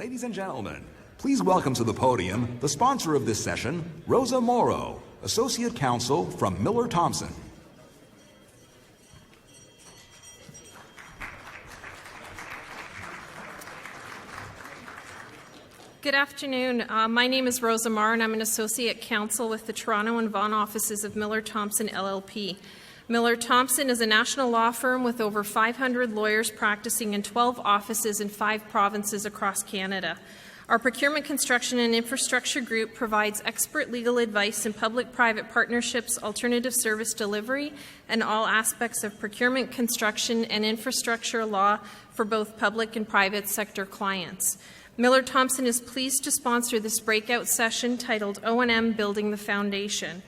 Ladies and gentlemen, please welcome to the podium the sponsor of this session, Rosa Morrow, Associate Counsel from Miller Thomson. Good afternoon. My name is Rosa Morrow, and I'm an Associate Counsel with the Toronto and Vaughan offices of Miller Thomson LLP. Miller Thomson is a national law firm with over 500 lawyers practicing in 12 offices in 5 provinces across Canada. Our procurement, construction, and infrastructure group provides expert legal advice in public-private partnerships, alternative service delivery, and all aspects of procurement, construction, and infrastructure law for both public and private sector clients. Miller Thomson is pleased to sponsor this breakout session titled O&M Building the Foundation.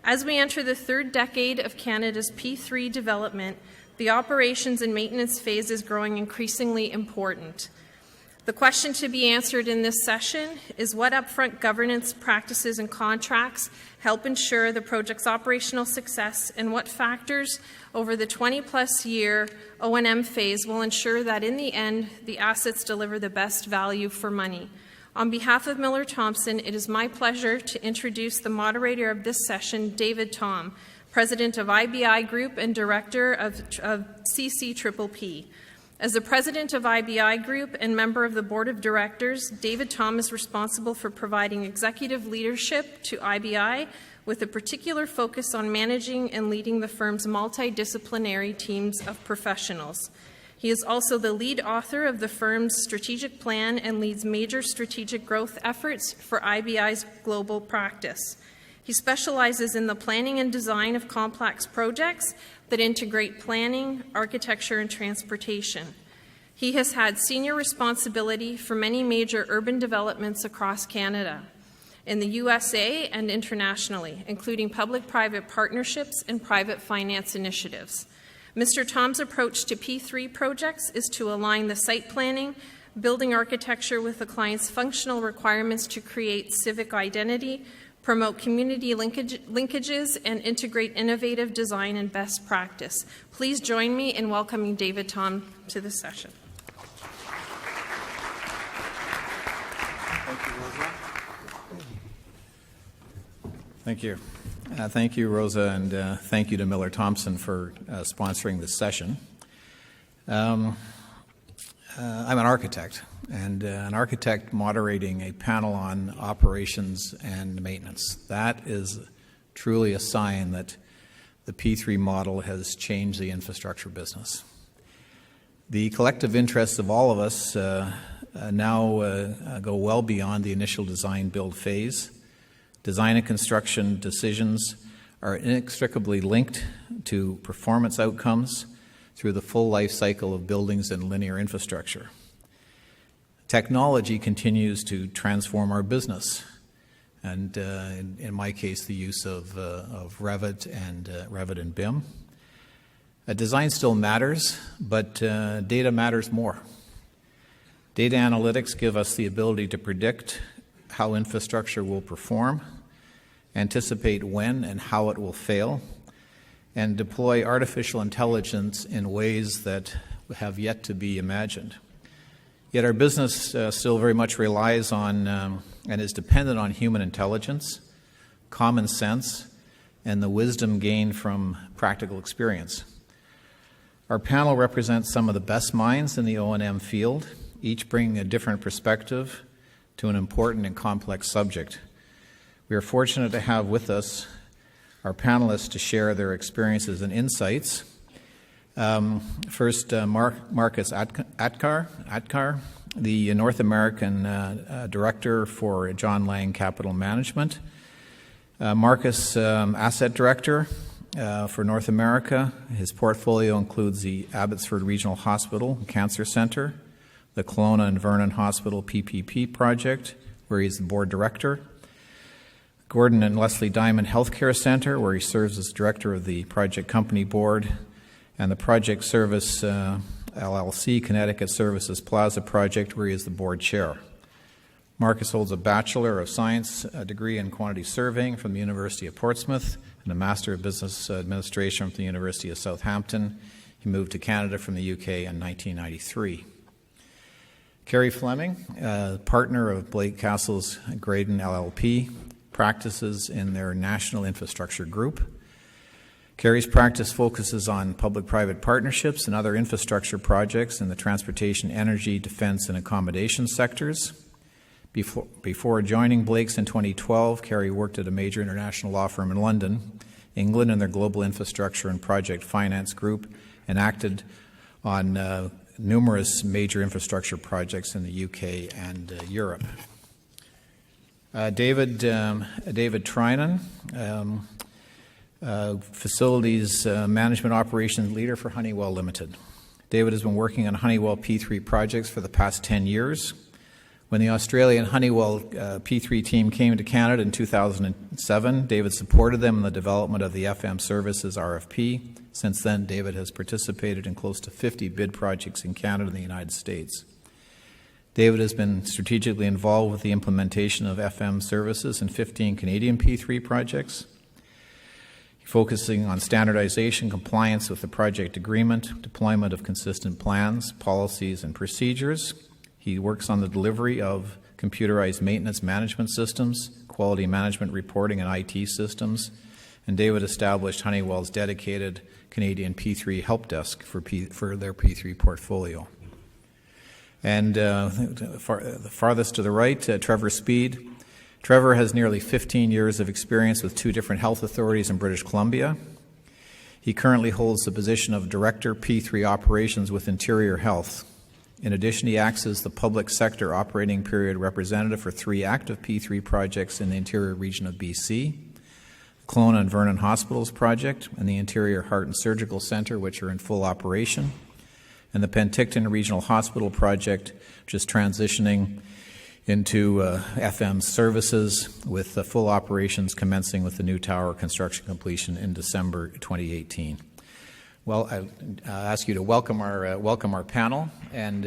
As we enter the 3rd decade of Canada's P3 development, the operations and maintenance phase is growing increasingly important. The question to be answered in this session is what upfront governance practices and contracts help ensure the project's operational success, and what factors over the 20-plus year O&M phase will ensure that in the end the assets deliver the best value for money. On behalf of Miller Thomson, it is my pleasure to introduce the moderator of this session, David Thom, President of IBI Group and Director of CCPPP. As the President of IBI Group and member of the Board of Directors, David Thom is responsible for providing executive leadership to IBI with a particular focus on managing and leading the firm's multidisciplinary teams of professionals. He is also the lead author of the firm's strategic plan and leads major strategic growth efforts for IBI's global practice. He specializes in the planning and design of complex projects that integrate planning, architecture, and transportation. He has had senior responsibility for many major urban developments across Canada, in the USA and internationally, including public-private partnerships and private finance initiatives. Mr. Thom's approach to P3 projects is to align the site planning, building architecture with the client's functional requirements to create civic identity, promote community linkages, and integrate innovative design and best practice. Please join me in welcoming David Thom to this session. Thank you, Rosa. Thank you. Thank you, Rosa, and thank you to Miller Thomson for sponsoring this session. I'm an architect, and an architect moderating a panel on operations and maintenance. That is truly a sign that the P3 model has changed the infrastructure business. The collective interests of all of us now go well beyond the initial design-build phase. Design and construction decisions are inextricably linked to performance outcomes through the full life cycle of buildings and linear infrastructure. Technology continues to transform our business, and in my case, the use of Revit and BIM. Design still matters, but data matters more. Data analytics give us the ability to predict how infrastructure will perform, anticipate when and how it will fail, and deploy artificial intelligence in ways that have yet to be imagined. Yet our business still very much relies on and is dependent on human intelligence, common sense, and the wisdom gained from practical experience. Our panel represents some of the best minds in the O&M field, each bringing a different perspective to an important and complex subject. We are fortunate to have with us our panelists to share their experiences and insights. First, Marcus Akhtar, the North American Director for John Laing Capital Management. Marcus, Asset Director for North America. His portfolio includes the Abbotsford Regional Hospital Cancer Centre, the Kelowna and Vernon Hospital PPP project, where he's the board director. Gordon and Leslie Diamond Healthcare Centre, where he serves as director of the project company board, and the Project Service LLC Connecticut Services Plaza project, where he is the board chair. Marcus holds a Bachelor of Science degree in Quantity Surveying from the University of Portsmouth and a Master of Business Administration from the University of Southampton. He moved to Canada from the UK in 1993. Carrie Fleming, partner of Blake Cassels Graydon LLP, practices in their National Infrastructure Group. Carrie's practice focuses on public-private partnerships and other infrastructure projects in the transportation, energy, defense, and accommodation sectors. Before joining Blake's in 2012, Carrie worked at a major international law firm in London, England, in their global infrastructure and project finance group, and acted on numerous major infrastructure projects in the UK and Europe. David Threinen, Facilities Management Operations Leader for Honeywell Limited. David has been working on Honeywell P3 projects for the past 10 years. When the Australian Honeywell P3 team came to Canada in 2007, David supported them in the development of the FM Services RFP. Since then, David has participated in close to 50 bid projects in Canada and the United States. David has been strategically involved with the implementation of FM services in 15 Canadian P3 projects, focusing on standardization, compliance with the project agreement, deployment of consistent plans, policies, and procedures. He works on the delivery of computerized maintenance management systems, quality management reporting, and IT systems. And David established Honeywell's dedicated Canadian P3 help desk for their P3 portfolio. And the farthest to the right, Trevor Speed. Trevor has nearly 15 years of experience with 2 different health authorities in British Columbia. He currently holds the position of Director P3 Operations with Interior Health. In addition, he acts as the public sector operating period representative for 3 active P3 projects in the interior region of BC, Kelowna and Vernon Hospitals project, and the Interior Heart and Surgical Centre, which are in full operation, and the Penticton Regional Hospital project, which is transitioning into FM services with full operations commencing with the new tower construction completion in December 2018. Well, I ask you to welcome our panel, and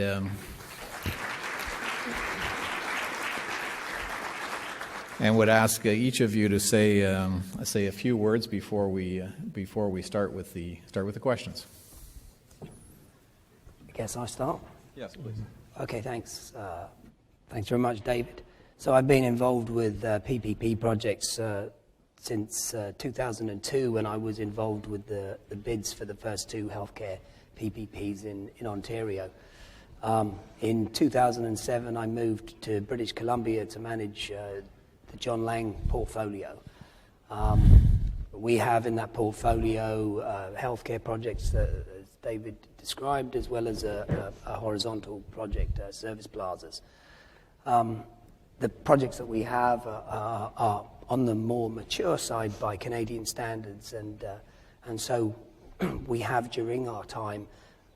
would ask each of you to say a few words before we start with the questions. I guess I start. Yes, please. Okay, thanks. Thanks very much, David. So I've been involved with PPP projects since 2002, when I was involved with the bids for the first 2 healthcare PPPs in Ontario. In 2007, I moved to British Columbia to manage the John Laing portfolio. We have in that portfolio healthcare projects, as David described, as well as a horizontal project, service plazas. The projects that we have are on the more mature side by Canadian standards, and so we have, during our time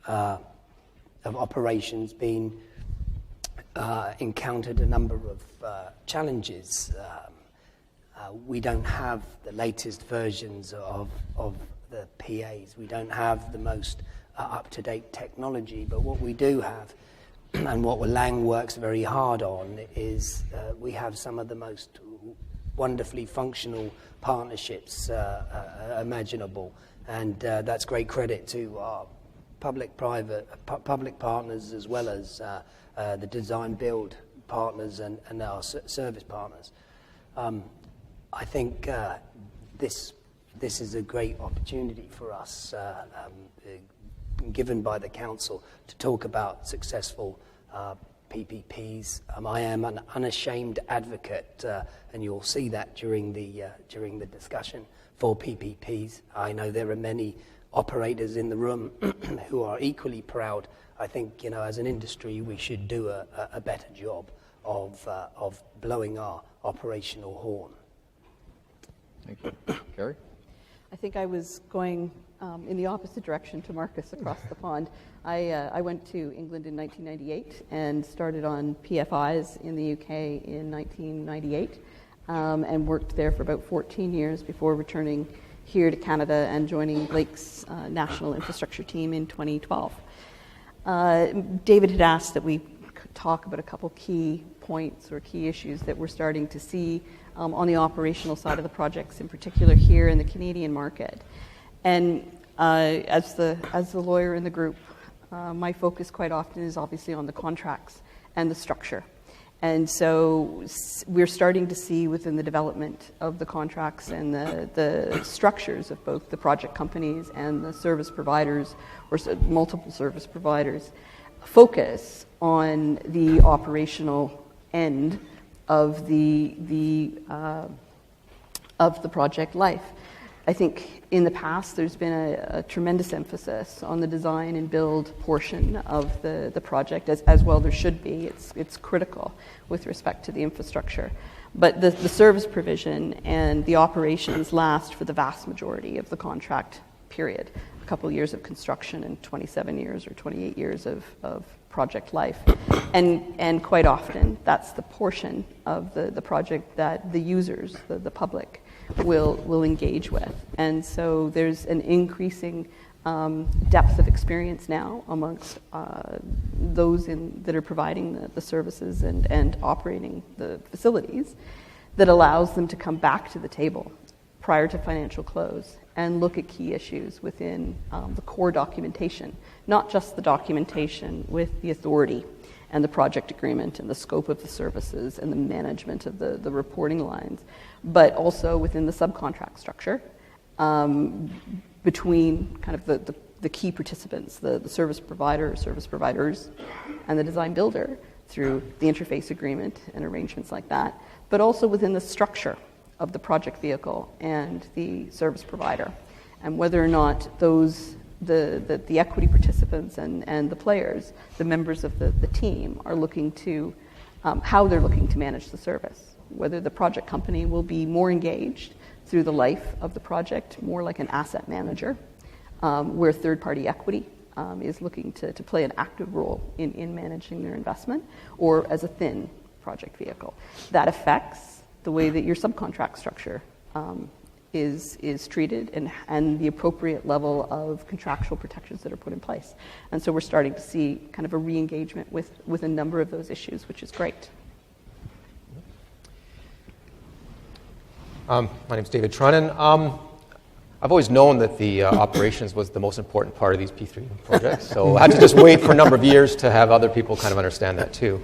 of operations, been encountered a number of challenges. We don't have the latest versions of the PAs. We don't have the most up-to-date technology, but what we do have, and what Laing works very hard on, is we have some of the most wonderfully functional partnerships imaginable, and that's great credit to our public partners, as well as the design build partners and our service partners. I think this is a great opportunity for us, given by the council, to talk about successful PPPs. I am an unashamed advocate, and you'll see that during the discussion, for PPPs. I know there are many operators in the room who are equally proud. I think, as an industry, we should do a better job of blowing our operational horn. Thank you. Carrie? I think I was going in the opposite direction to Marcus across the pond. I went to England in 1998 and started on PFIs in the UK in 1998 and worked there for about 14 years before returning here to Canada and joining Blake's national infrastructure team in 2012. David had asked that we could talk about a couple key points or key issues that we're starting to see on the operational side of the projects, in particular here in the Canadian market. And as the lawyer in the group, my focus quite often is obviously on the contracts and the structure. And so we're starting to see within the development of the contracts and the structures of both the project companies and the service providers, or multiple service providers, focus on the operational end of the project life. I think in the past there's been a tremendous emphasis on the design and build portion of the project, as well there should be. It's critical with respect to the infrastructure. But the service provision and the operations last for the vast majority of the contract period. A couple of years of construction and 27 years or 28 years of project life. And quite often that's the portion of the project that the users, the public, will engage with. And so there's an increasing depth of experience now amongst those that are providing the services and operating the facilities that allows them to come back to the table prior to financial close and look at key issues within the core documentation, not just the documentation with the authority and the project agreement and the scope of the services and the management of the reporting lines, but also within the subcontract structure between kind of the key participants, the service provider, service providers, and the design builder through the interface agreement and arrangements like that, but also within the structure of the project vehicle and the service provider, and whether or not those the equity participants and the players, the members of the team, are looking to how they're looking to manage the service, whether the project company will be more engaged through the life of the project, more like an asset manager, where third-party equity is looking to play an active role in managing their investment, or as a thin project vehicle. That affects the way that your subcontract structure is treated and the appropriate level of contractual protections that are put in place. And so we're starting to see kind of a re-engagement with a number of those issues, which is great. My name is David Threinen. I've always known that the operations was the most important part of these P3 projects, so I had to just wait for a number of years to have other people kind of understand that too.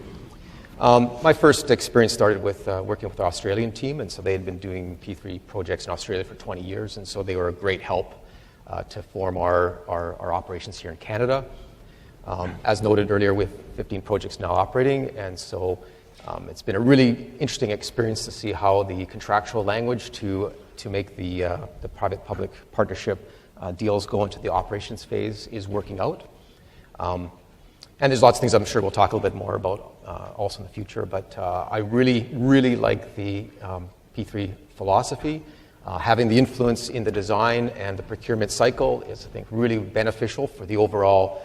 My first experience started with working with the Australian team, and so they had been doing P3 projects in Australia for 20 years, and so they were a great help to form our operations here in Canada. As noted earlier, with 15 projects now operating, and so it's been a really interesting experience to see how the contractual language to make the private-public partnership deals go into the operations phase is working out. And there's lots of things I'm sure we'll talk a little bit more about also in the future, but I really, really like the P3 philosophy. Having the influence in the design and the procurement cycle is, I think, really beneficial for the overall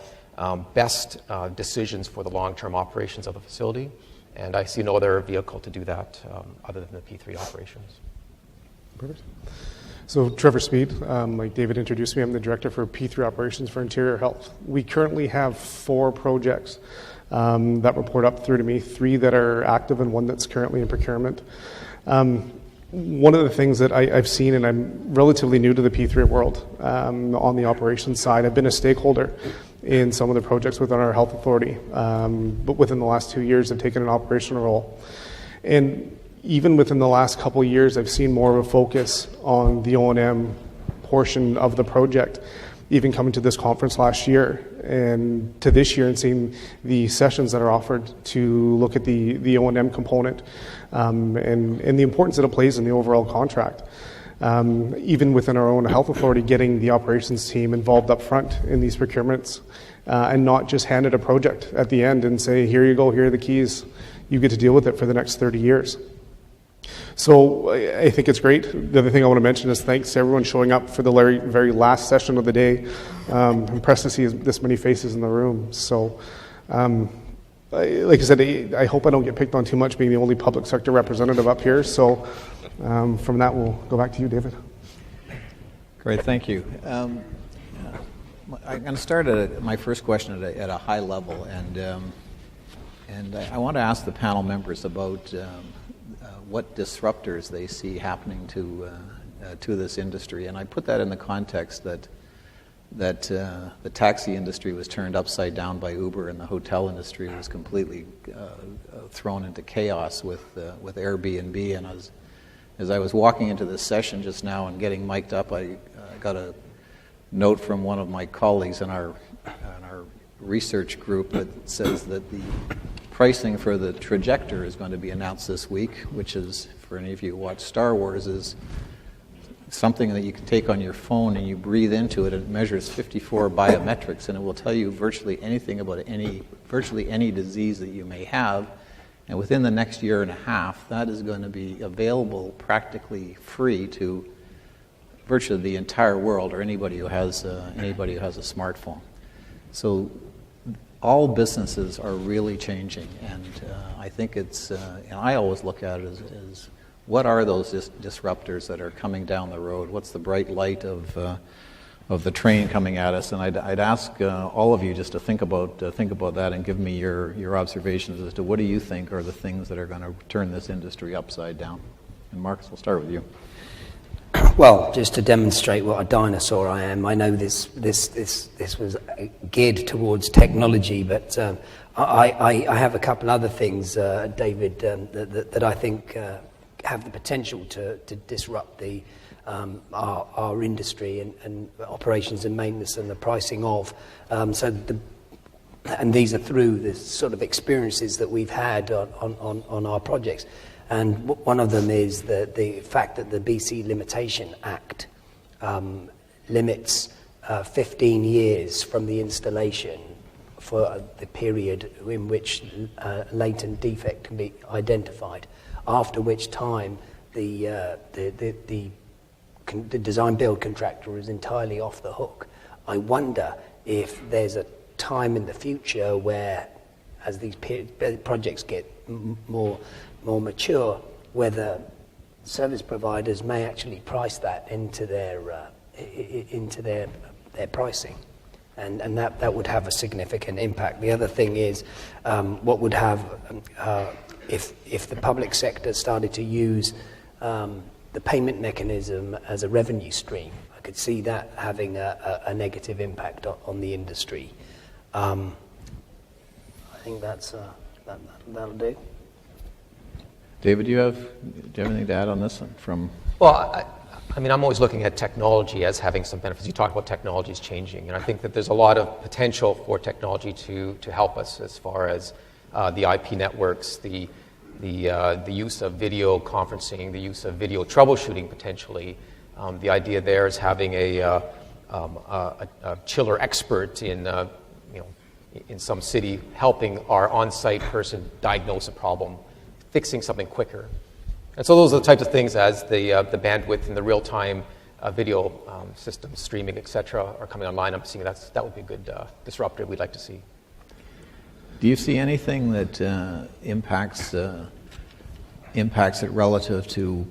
best decisions for the long-term operations of the facility. And I see no other vehicle to do that other than the P3 operations. Perfect. So Trevor Smith, like David introduced me, I'm the director for P3 operations for Interior Health. We currently have 4 projects that report up through to me, 3 that are active and 1 that's currently in procurement. One of the things that I've seen, and I'm relatively new to the P3 world on the operations side, I've been a stakeholder in some of the projects within our health authority, but within the last 2 years I've taken an operational role. And even within the last couple of years, I've seen more of a focus on the O&M portion of the project, even coming to this conference last year and to this year and seeing the sessions that are offered to look at the O&M component and the importance that it plays in the overall contract. Even within our own health authority, getting the operations team involved up front in these procurements and not just hand it a project at the end and say, here you go, here are the keys, you get to deal with it for the next 30 years. So I think it's great. The other thing I want to mention is thanks to everyone showing up for the very last session of the day. I'm impressed to see this many faces in the room. So like I said, I hope I don't get picked on too much being the only public sector representative up here. So from that, we'll go back to you, David. Great, thank you. I'm going to start my first question at a high level, and I want to ask the panel members about what disruptors they see happening to this industry. And I put that in the context that that the taxi industry was turned upside down by Uber, and the hotel industry was completely thrown into chaos with Airbnb. And as I was walking into this session just now and getting mic'd up, I got a note from one of my colleagues in our research group that says that the pricing for the Trajector is going to be announced this week, which is, for any of you who watch Star Wars, is something that you can take on your phone and you breathe into it, and it measures 54 biometrics, and it will tell you virtually anything about virtually any disease that you may have. And within the next year and a half, that is going to be available practically free to virtually the entire world, or anybody who has a smartphone. So all businesses are really changing, and I think it's, and I always look at it as what are those disruptors that are coming down the road? What's the bright light of the train coming at us? And I'd ask all of you just to think about that and give me your observations as to what do you think are the things that are going to turn this industry upside down. And Marcus, we'll start with you. Well, just to demonstrate what a dinosaur I am, I know this was geared towards technology, but I have a couple other things, David, that I think have the potential to disrupt our industry and operations and maintenance and the pricing of. And these are through the sort of experiences that we've had on our projects. And one of them is the fact that the BC Limitation Act limits 15 years from the installation for the period in which latent defect can be identified, after which time the design build contractor is entirely off the hook. I wonder if there's a time in the future where, as these projects get more mature, whether service providers may actually price that into their pricing, and that would have a significant impact. The other thing is what would have if the public sector started to use the payment mechanism as a revenue stream. I could see that having a negative impact on the industry. I think that'll do. David, do you have anything to add on this one? Well, I mean, I'm always looking at technology as having some benefits. You talk about technologies changing, and I think that there's a lot of potential for technology to help us as far as the IP networks, the use of video conferencing, the use of video troubleshooting potentially. The idea there is having a chiller expert in some city helping our on-site person diagnose a problem, fixing something quicker. And so those are the types of things as the bandwidth and the real-time video systems, streaming, et cetera, are coming online. I'm seeing that would be a good disruptor we'd like to see. Do you see anything that impacts it relative to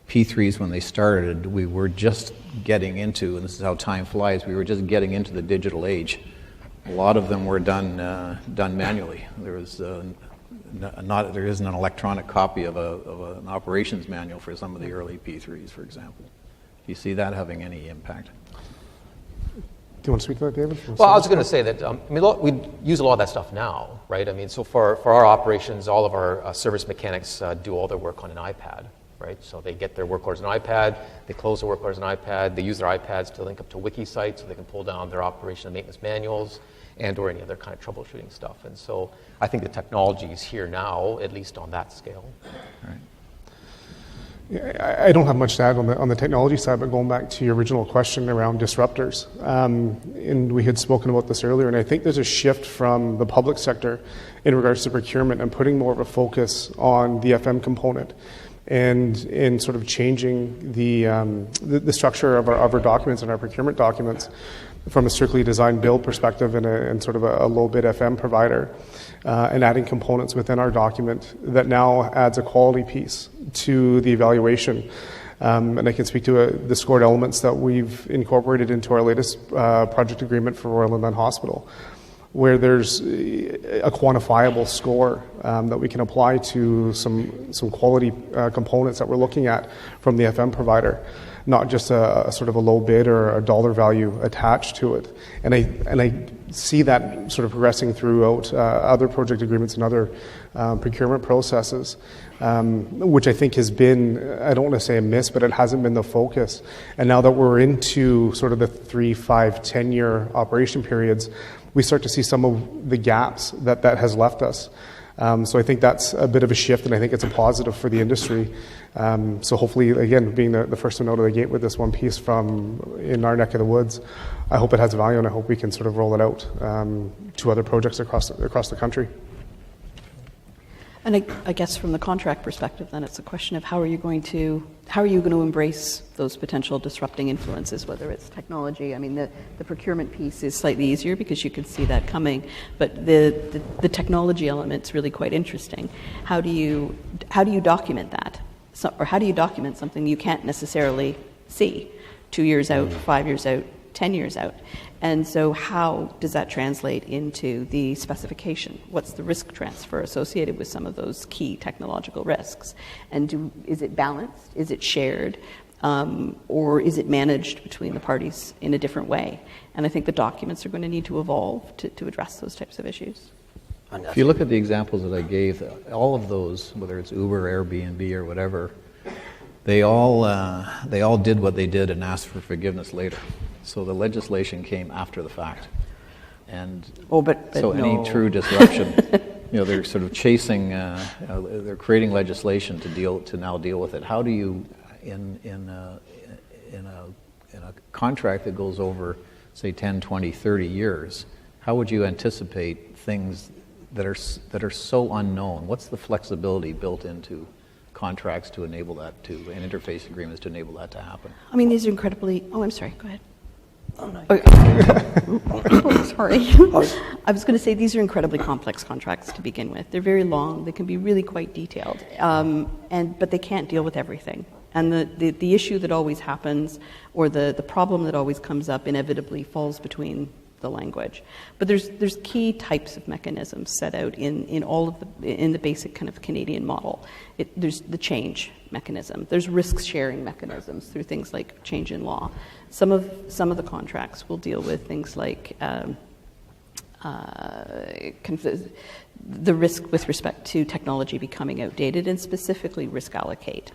P3s when they started? We were just getting into, and this is how time flies, we were just getting into the digital age. A lot of them were done manually. There isn't an electronic copy of an operations manual for some of the early P3s, for example. Do you see that having any impact? Do you want to speak to that, David? Well, I was going to say that we use a lot of that stuff now, right? I mean, so for our operations, all of our service mechanics do all their work on an iPad, right? So they get their work orders on an iPad, they close their work orders on an iPad, they use their iPads to link up to wiki sites so they can pull down their operation and maintenance manuals and or any other kind of troubleshooting stuff. And so I think the technology is here now, at least on that scale. All right. Yeah, I don't have much to add on the technology side, but going back to your original question around disruptors, and we had spoken about this earlier, and I think there's a shift from the public sector in regards to procurement and putting more of a focus on the FM component, and in sort of changing the structure of our documents and our procurement documents from a strictly design build perspective and sort of a low bid FM provider, and adding components within our document that now adds a quality piece to the evaluation. And I can speak to the scored elements that we've incorporated into our latest project agreement for Royal Inland Hospital, where there's a quantifiable score that we can apply to some quality components that we're looking at from the FM provider, not just a sort of a low bid or a dollar value attached to it. And I see that sort of progressing throughout other project agreements and other procurement processes, which I think has been, I don't want to say a miss, but it hasn't been the focus. And now that we're into sort of the 3, 5, 10-year operation periods, we start to see some of the gaps that has left us. So I think that's a bit of a shift, and I think it's a positive for the industry. So hopefully, again, being the first one out of the gate with this one piece from in our neck of the woods, I hope it has value, and I hope we can sort of roll it out to other projects across the country. And I guess from the contract perspective, then it's a question of how are you going to embrace those potential disrupting influences, whether it's technology. I mean, the procurement piece is slightly easier because you can see that coming, but the technology element's really quite interesting. How do you document that, or how do you document something you can't necessarily see 2 years out, 5 years out, 10 years out? And so how does that translate into the specification? What's the risk transfer associated with some of those key technological risks? And is it balanced? Is it shared? Or is it managed between the parties in a different way? And I think the documents are going to need to evolve to address those types of issues. If you look at the examples that I gave, all of those, whether it's Uber, Airbnb, or whatever, they all did what they did and asked for forgiveness later. So the legislation came after the fact, and so any true disruption, they're sort of chasing, they're creating legislation to now deal with it. How do you, in a contract that goes over, say, 10, 20, 30 years, how would you anticipate things that are so unknown? What's the flexibility built into contracts to enable that and interface agreements to enable that to happen? I mean, these are incredibly. Oh, I'm sorry. Go ahead. Oh, no. Oh, sorry. I was going to say these are incredibly complex contracts to begin with. They're very long. They can be really quite detailed, but they can't deal with everything. And the issue that always happens, or the problem that always comes up, inevitably falls between the language. But there's key types of mechanisms set out in all of the basic kind of Canadian model. There's the change mechanism. There's risk sharing mechanisms through things like change in law. Some of the contracts will deal with things like the risk with respect to technology becoming outdated, and specifically risk allocate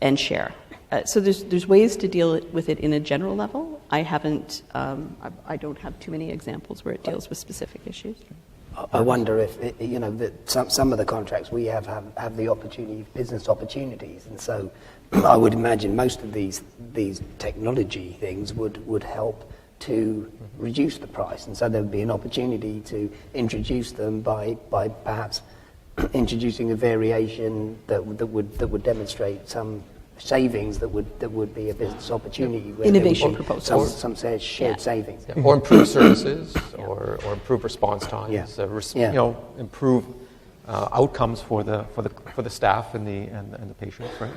and share. So there's ways to deal with it in a general level. I don't have too many examples where it deals with specific issues. I wonder if that some of the contracts we have the opportunity, business opportunities, and so I would imagine most of these technology things would help to reduce the price, and so there would be an opportunity to introduce them by perhaps introducing a variation that would demonstrate some savings that would be a business opportunity. Innovation proposals. Some say shared savings. Yeah. Or improve services, or improve response times, improve outcomes for the staff and the patients, right?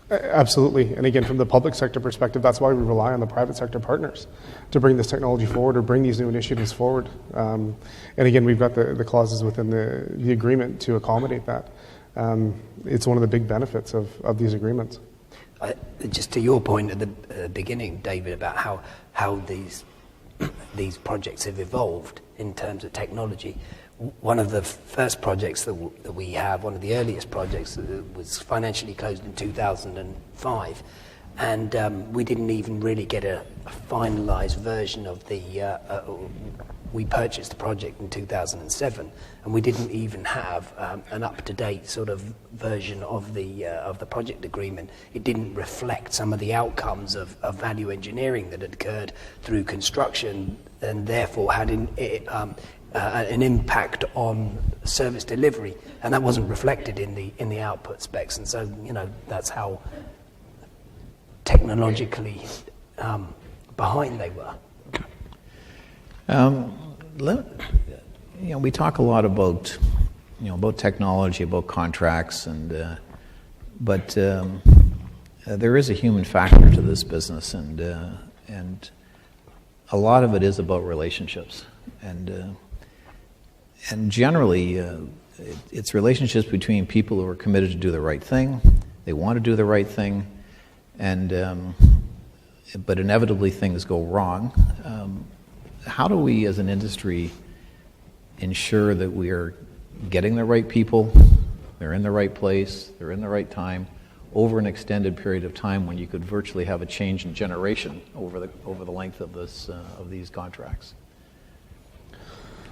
Absolutely. And again, from the public sector perspective, that's why we rely on the private sector partners to bring this technology forward or bring these new initiatives forward. And again, we've got the clauses within the agreement to accommodate that. It's one of the big benefits of these agreements. Just to your point at the beginning, David, about how these projects have evolved in terms of technology. One of the first projects that we have, one of the earliest projects, was financially closed in 2005, and we didn't even really get a finalised version of the. We purchased the project in 2007, and we didn't even have an up-to-date sort of version of the project agreement. It didn't reflect some of the outcomes of value engineering that had occurred through construction, and therefore had an impact on service delivery, and that wasn't reflected in the output specs. And so, that's how technologically behind they were. We talk a lot about technology, about contracts, but there is a human factor to this business, and a lot of it is about relationships, and generally, it's relationships between people who are committed to do the right thing. They want to do the right thing, and but inevitably things go wrong. How do we, as an industry, ensure that we are getting the right people, they're in the right place, they're in the right time, over an extended period of time when you could virtually have a change in generation over the length of these contracts?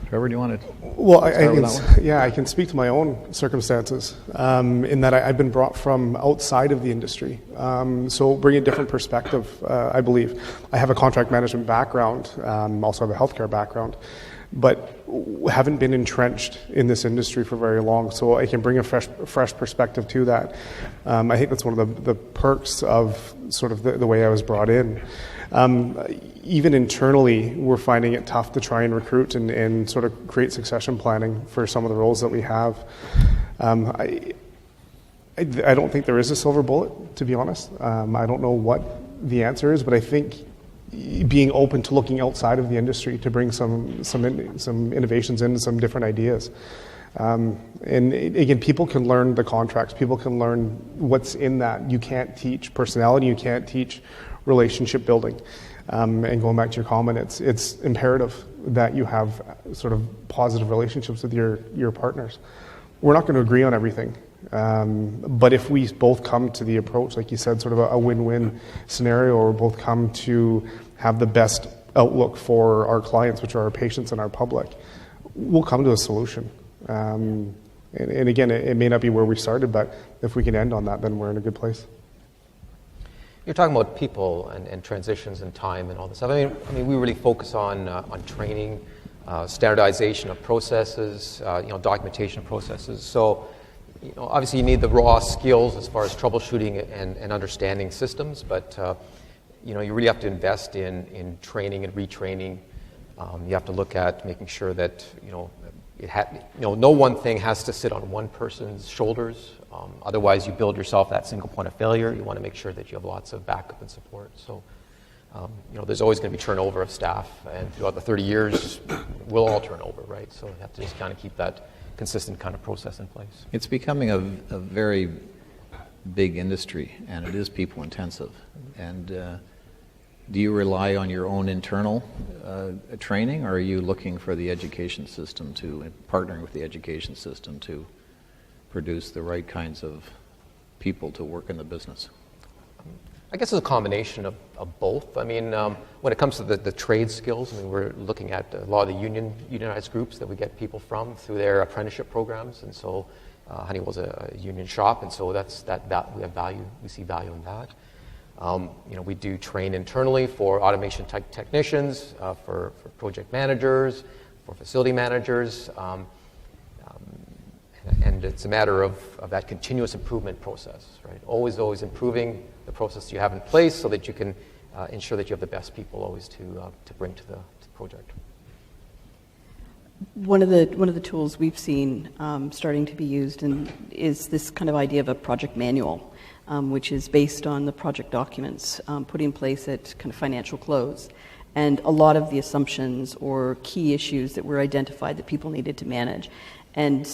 Trevor, do you want to start with that one? I can speak to my own circumstances in that I've been brought from outside of the industry. So bring a different perspective, I believe. I have a contract management background, also have a healthcare background, but haven't been entrenched in this industry for very long, so I can bring a fresh perspective to that. I think that's one of the perks of sort of the way I was brought in. Even internally, we're finding it tough to try and recruit and sort of create succession planning for some of the roles that we have. I don't think there is a silver bullet, to be honest. I don't know what the answer is, but I think being open to looking outside of the industry to bring some innovations in, some different ideas. And again, people can learn the contracts. People can learn what's in that. You can't teach personality. You can't teach relationship building. And going back to your comment, it's imperative that you have sort of positive relationships with your partners. We're not going to agree on everything. But if we both come to the approach, like you said, sort of a win-win scenario, or both come to have the best outlook for our clients, which are our patients and our public, we'll come to a solution. And again, it may not be where we started, but if we can end on that, then we're in a good place. You're talking about people and transitions and time and all this stuff. I mean, we really focus on training, standardization of processes, documentation of processes. So, obviously you need the raw skills as far as troubleshooting and understanding systems, but you really have to invest in training and retraining. You have to look at making sure that no one thing has to sit on one person's shoulders. Otherwise, you build yourself that single point of failure. You want to make sure that you have lots of backup and support. So, there's always going to be turnover of staff, and throughout the 30 years, we'll all turn over, right? So you have to just kind of keep that consistent kind of process in place. It's becoming a very big industry, and it is people intensive. And do you rely on your own internal training, or are you looking for the education system partnering with the education system to produce the right kinds of people to work in the business? I guess it's a combination of both. I mean, when it comes to the trade skills, we're looking at a lot of the unionized groups that we get people from through their apprenticeship programs, and so Honeywell's a union shop, and so we have value. We see value in that. We do train internally for automation technicians, for project managers, for facility managers, and it's a matter of that continuous improvement process, right? Always improving the process you have in place so that you can ensure that you have the best people always to bring to the project. One of the tools we've seen starting to be used is this kind of idea of a project manual, which is based on the project documents put in place at kind of financial close. And a lot of the assumptions or key issues that were identified that people needed to manage. And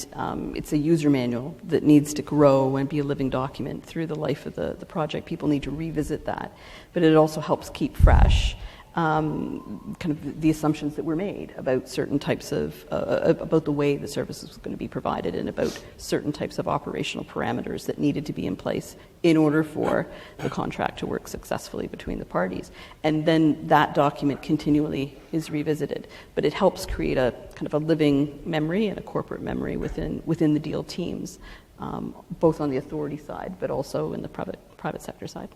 it's a user manual that needs to grow and be a living document through the life of the project. People need to revisit that. But it also helps keep fresh kind of the assumptions that were made about certain types of, about the way the service was going to be provided and about certain types of operational parameters that needed to be in place in order for the contract to work successfully between the parties. And then that document continually is revisited. But it helps create a kind of a living memory and a corporate memory within the deal teams, both on the authority side, but also in the private sector side.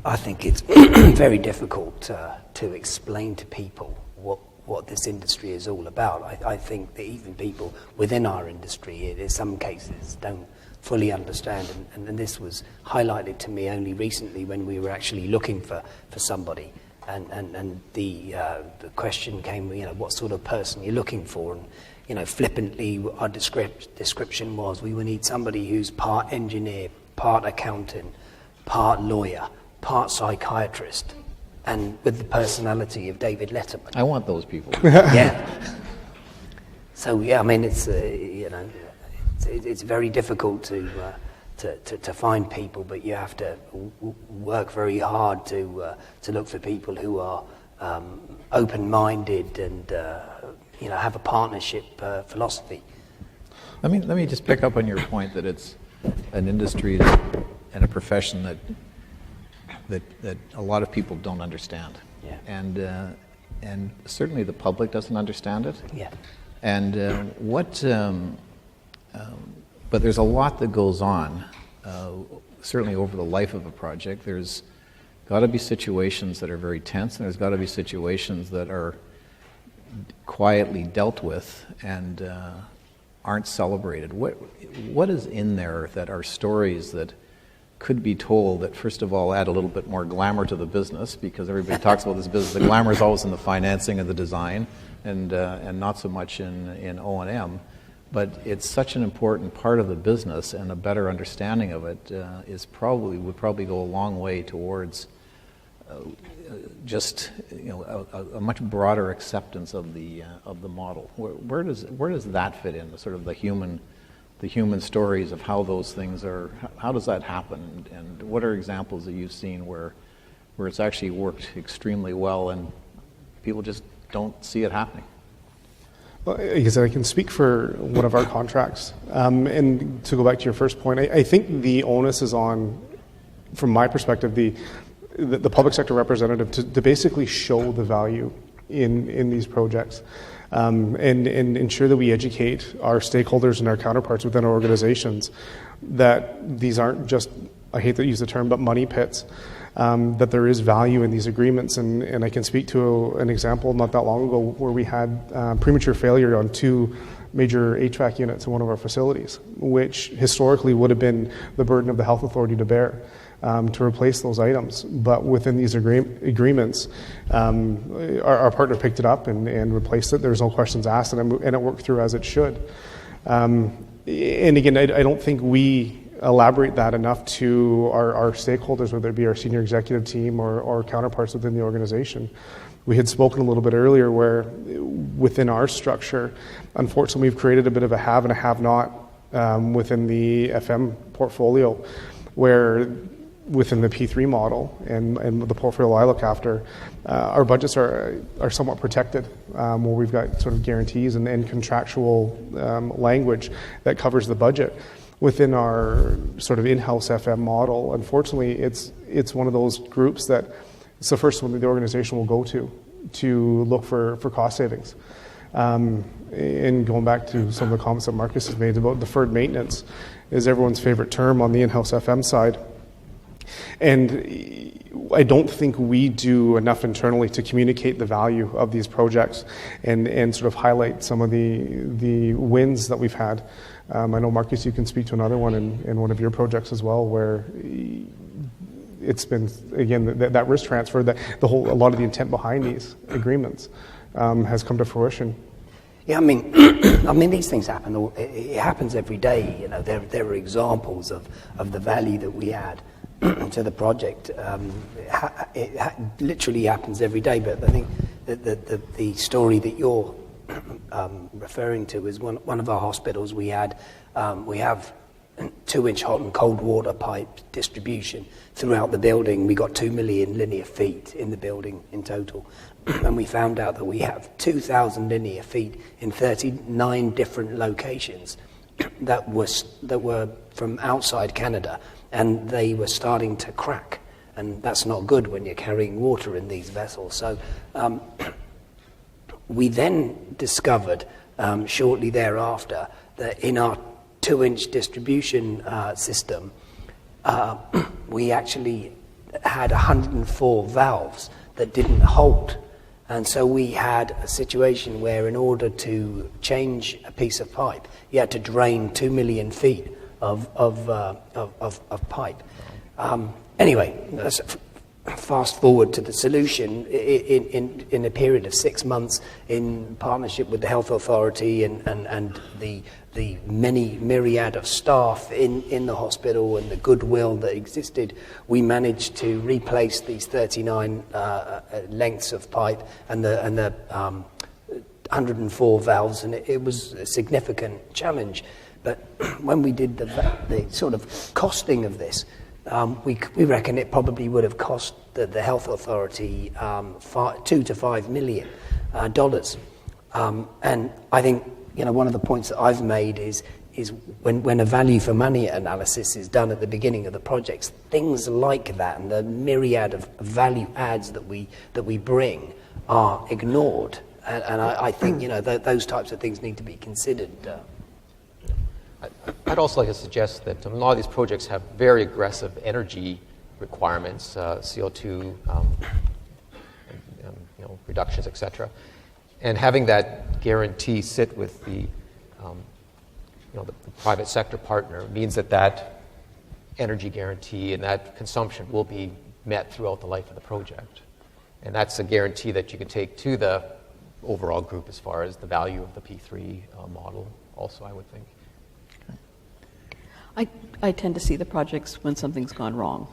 I think it's very difficult to explain to people what this industry is all about. I think that even people within our industry, in some cases, don't fully understand. And this was highlighted to me only recently when we were actually looking for somebody. And the question came, what sort of person you're looking for. And, flippantly, our description was we would need somebody who's part engineer, part accountant, part lawyer, part psychiatrist, and with the personality of David Letterman. I want those people. Yeah. So yeah, I mean, it's it's very difficult to find people, but you have to work very hard to look for people who are open-minded and have a partnership philosophy. Let me just pick up on your point that it's an industry and a profession that a lot of people don't understand. Yeah. And certainly the public doesn't understand it. Yeah. And but there's a lot that goes on, certainly over the life of a project. There's got to be situations that are very tense, and there's got to be situations that are quietly dealt with and aren't celebrated. What is in there that are stories that could be told that, first of all, add a little bit more glamour to the business, because everybody talks about this business. The glamour is always in the financing and the design, and not so much in O&M. But it's such an important part of the business, and a better understanding of it would probably go a long way towards just a much broader acceptance of the model. Where does that fit in? Sort of the human stories of how those things are. How does that happen? And what are examples that you've seen where it's actually worked extremely well and people just don't see it happening? Well, because I can speak for one of our contracts. And to go back to your first point, I think the onus is on, from my perspective, the public sector representative to basically show the value in these projects, and ensure that we educate our stakeholders and our counterparts within our organizations that these aren't just, I hate to use the term, but money pits. That there is value in these agreements, and I can speak to an example not that long ago where we had premature failure on 2 major HVAC units in one of our facilities, which historically would have been the burden of the health authority to bear to replace those items. But within these agreements, our partner picked it up and replaced it. There was no questions asked, and it worked through as it should. And again, I don't think we elaborate that enough to our stakeholders, whether it be our senior executive team or counterparts within the organization. We had spoken a little bit earlier where within our structure, unfortunately, we've created a bit of a have and a have-not within the FM portfolio, where within the P3 model and the portfolio I look after, our budgets are somewhat protected, where we've got sort of guarantees and contractual language that covers the budget. Within our sort of in-house FM model, unfortunately, it's one of those groups that it's the first one that the organization will go to look for cost savings. And going back to some of the comments that Marcus has made about deferred maintenance is everyone's favorite term on the in-house FM side. And I don't think we do enough internally to communicate the value of these projects and sort of highlight some of the wins that we've had. I know, Marcus, you can speak to another one in one of your projects as well, where it's been, again, that risk transfer, a lot of the intent behind these agreements has come to fruition. Yeah, I mean, these things happen. It happens every day. There are examples of the value that we add to the project. It literally happens every day. But I think that the story that you're referring to is one of our hospitals. We have 2-inch hot and cold water pipe distribution throughout the building. We got 2 million linear feet in the building in total. And we found out that we have 2,000 linear feet in 39 different locations that were from outside Canada, and they were starting to crack. And that's not good when you're carrying water in these vessels. So we then discovered shortly thereafter that in our 2-inch distribution system, we actually had 104 valves that didn't hold. And so we had a situation where in order to change a piece of pipe, you had to drain 2 million feet of pipe. Anyway, fast forward to the solution in a period of 6 months, in partnership with the health authority and the many myriad of staff in the hospital and the goodwill that existed, we managed to replace these 39 lengths of pipe and the 104 valves, and it was a significant challenge. But when we did the sort of costing of this, we reckon it probably would have cost the health authority $2 to $5 million. And I think, one of the points that I've made is when a value for money analysis is done at the beginning of the projects, things like that and the myriad of value adds that we bring are ignored. And I think, those types of things need to be considered. I'd also like to suggest that a lot of these projects have very aggressive energy requirements, CO2 reductions, etc. And having that guarantee sit with the private sector partner means that energy guarantee and that consumption will be met throughout the life of the project. And that's a guarantee that you can take to the overall group as far as the value of the P3 model also, I would think. I tend to see the projects when something's gone wrong,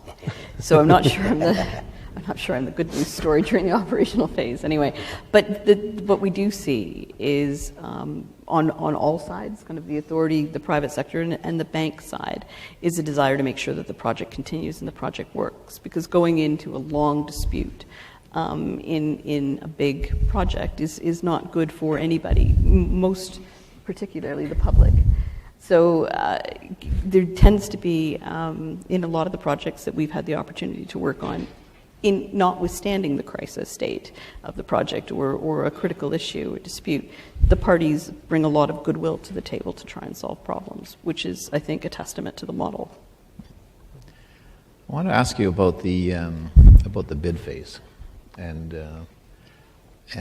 so I'm not sure I'm the good news story during the operational phase. Anyway, but what we do see is on all sides, kind of the authority, the private sector, and the bank side, is a desire to make sure that the project continues and the project works. Because going into a long dispute in a big project is not good for anybody, most particularly the public. So there tends to be, in a lot of the projects that we've had the opportunity to work on, in notwithstanding the crisis state of the project or a critical issue or dispute, the parties bring a lot of goodwill to the table to try and solve problems, which is, I think, a testament to the model. I want to ask you about the bid phase, and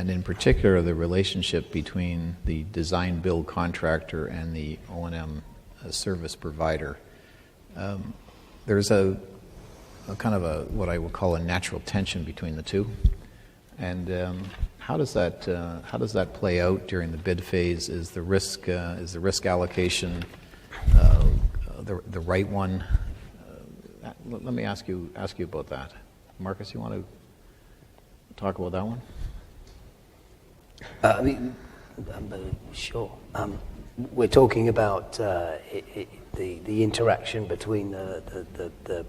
in particular the relationship between the design build contractor and the O&M service provider. There's a kind of what I would call a natural tension between the two, and how does that play out during the bid phase? Is the risk allocation the right one? Let me ask you about that. Marcus, you want to talk about that one? Sure. We're talking about the interaction between the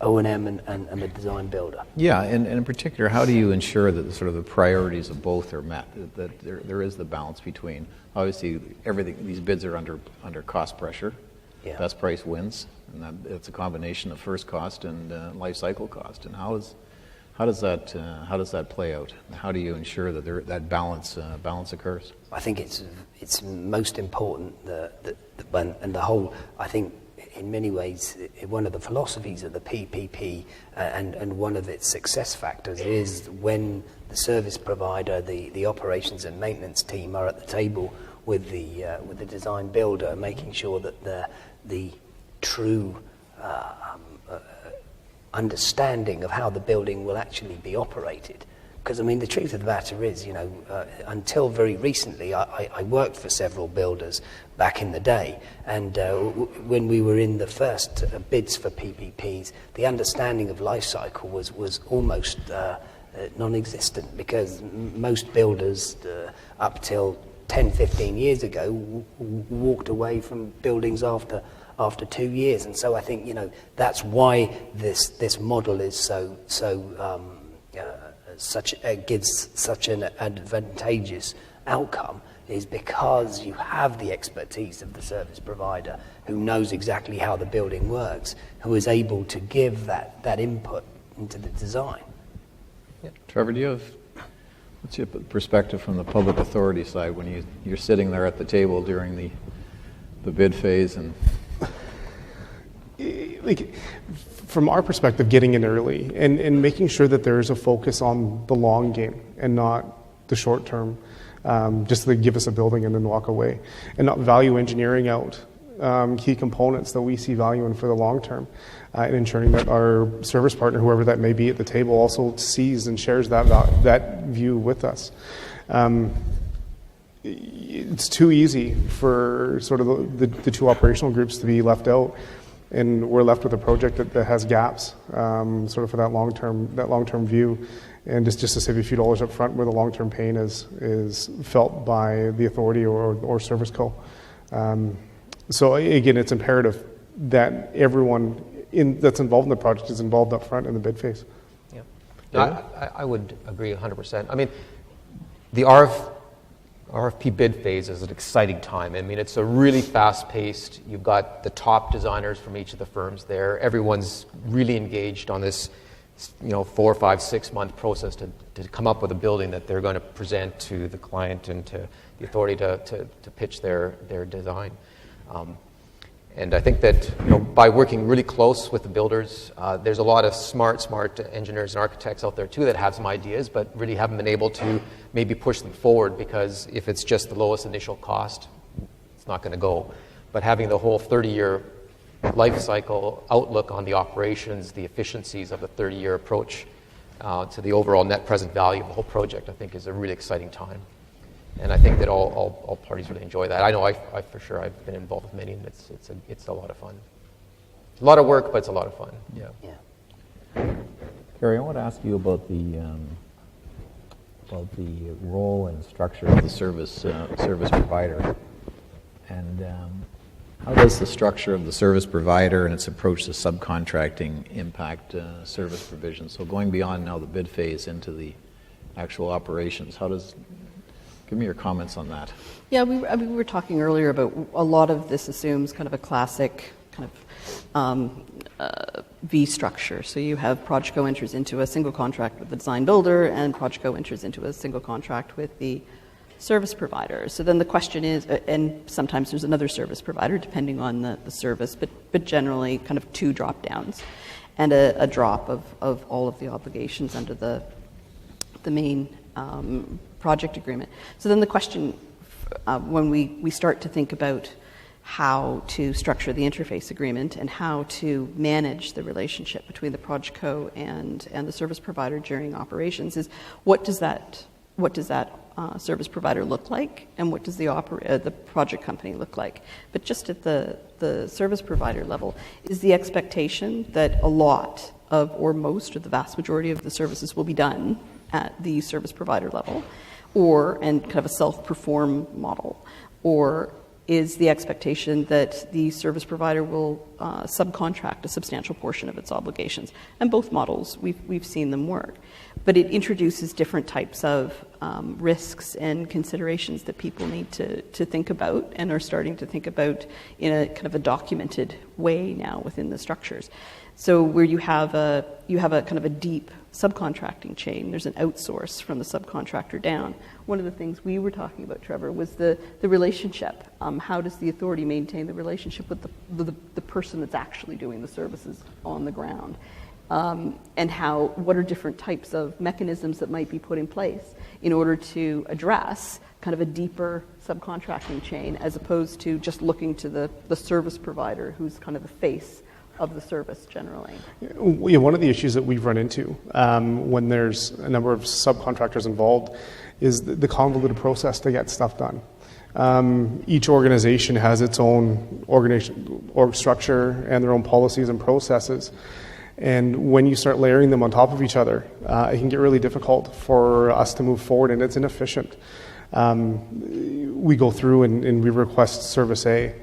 O&M and the design builder. Yeah, and in particular, how do you ensure that the priorities of both are met? That there is the balance between, obviously, everything. These bids are under cost pressure. Yeah. Best price wins, and it's a combination of first cost and life cycle cost. And how does that play out? How do you ensure that that balance occurs? I think it's most important that and the whole. I think in many ways one of the philosophies of the PPP and one of its success factors is when the service provider, the operations and maintenance team are at the table with the design builder, making sure that the true understanding of how the building will actually be operated. Because, the truth of the matter is, until very recently, I worked for several builders back in the day, and when we were in the first bids for PPPs, the understanding of life cycle was almost non-existent, because most builders, up till 10, 15 years ago, walked away from buildings after 2 years. And so I think, that's why this model is gives such an advantageous outcome, is because you have the expertise of the service provider who knows exactly how the building works, who is able to give that input into the design. Yeah. Trevor, what's your perspective from the public authority side when you're sitting there at the table during the bid phase? And from our perspective, getting in early and making sure that there is a focus on the long game and not the short term, just to give us a building and then walk away, and not value engineering out key components that we see value in for the long term, and ensuring that our service partner, whoever that may be at the table, also sees and shares that view with us. It's too easy for sort of the two operational groups to be left out, and we're left with a project that has gaps, sort of for that long-term view. and just to save a few dollars up front where the long-term pain is felt by the authority or service co. So again, it's imperative that everyone that's involved in the project is involved up front in the bid phase. Yeah, no, I would agree 100%. I mean, the RFP bid phase is an exciting time. I mean, it's a really fast-paced. You've got the top designers from each of the firms there. Everyone's really engaged on this, 4, 5, 6 month process to come up with a building that they're going to present to the client and to the authority to pitch their design. And I think that by working really close with the builders, there's a lot of smart engineers and architects out there too that have some ideas, but really haven't been able to maybe push them forward, because if it's just the lowest initial cost, it's not going to go. But having the whole 30-year life cycle outlook on the operations, the efficiencies of the 30-year approach to the overall net present value of the whole project, I think is a really exciting time. And I think that all parties really enjoy that. I know I for sure I've been involved with many, and it's a lot of fun. It's a lot of work, but it's a lot of fun. Yeah. Carrie, I want to ask you about the role and structure of the service provider, and how does the structure of the service provider and its approach to subcontracting impact service provision? So going beyond now the bid phase into the actual operations, give me your comments on that. Yeah, we were talking earlier about a lot of this assumes kind of a classic kind of V structure. So you have ProjCo enters into a single contract with the design builder, and ProjCo enters into a single contract with the service provider. So then the question is, and sometimes there's another service provider depending on the service, but generally kind of 2 drop downs and a drop of all of the obligations under the main project agreement. So then the question, when we start to think about how to structure the interface agreement and how to manage the relationship between the ProjCo and the service provider during operations, is what does that service provider look like, and what does the project company look like? But just at the service provider level, is the expectation that a lot of, or most, or the vast majority of the services will be done at the service provider level, and kind of a self-perform model, or is the expectation that the service provider will subcontract a substantial portion of its obligations? And both models, we've seen them work. But it introduces different types of risks and considerations that people need to think about, and are starting to think about in a kind of a documented way now within the structures. So where you have a kind of a deep subcontracting chain, there's an outsource from the subcontractor down. One of the things we were talking about, Trevor, was the relationship. How does the authority maintain the relationship with the person that's actually doing the services on the ground? And what are different types of mechanisms that might be put in place in order to address kind of a deeper subcontracting chain, as opposed to just looking to the service provider, who's kind of the face of the service generally? Yeah, one of the issues that we've run into when there's a number of subcontractors involved is the convoluted process to get stuff done. Each organization has its own org structure and their own policies and processes. And when you start layering them on top of each other, it can get really difficult for us to move forward, and it's inefficient. We go through and we request Service A.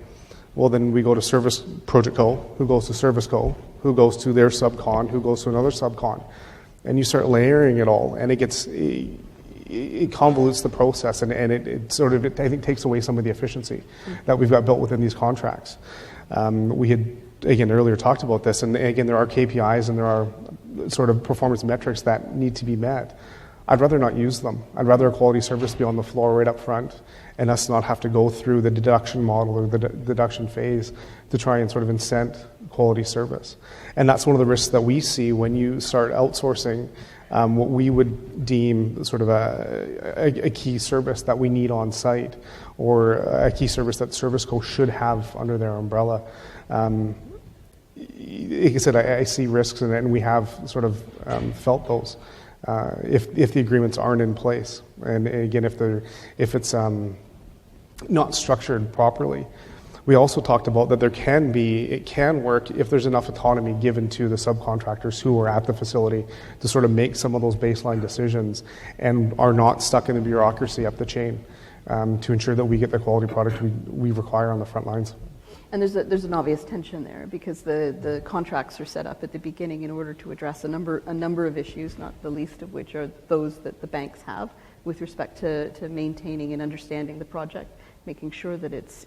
Well, then we go to Service Project Co, who goes to Service Co, who goes to their subcon, who goes to another subcon. And you start layering it all, and it convolutes the process, and it sort of, I think, takes away some of the efficiency that we've got built within these contracts. We had, again, earlier talked about this, and again, there are KPIs and there are sort of performance metrics that need to be met. I'd rather not use them. I'd rather a quality service be on the floor right up front, and us not have to go through the deduction model or the deduction phase to try and sort of incent quality service. And that's one of the risks that we see when you start outsourcing what we would deem sort of a key service that we need on site, or a key service that Service Co should have under their umbrella. Like I said, I see risks, and we have sort of felt those. If the agreements aren't in place, and again, if it's not structured properly. We also talked about that it can work if there's enough autonomy given to the subcontractors who are at the facility to sort of make some of those baseline decisions and are not stuck in the bureaucracy up the chain to ensure that we get the quality product we require on the front lines. And there's an obvious tension there because the contracts are set up at the beginning in order to address a number of issues, not the least of which are those that the banks have with respect to maintaining and understanding the project, making sure that it's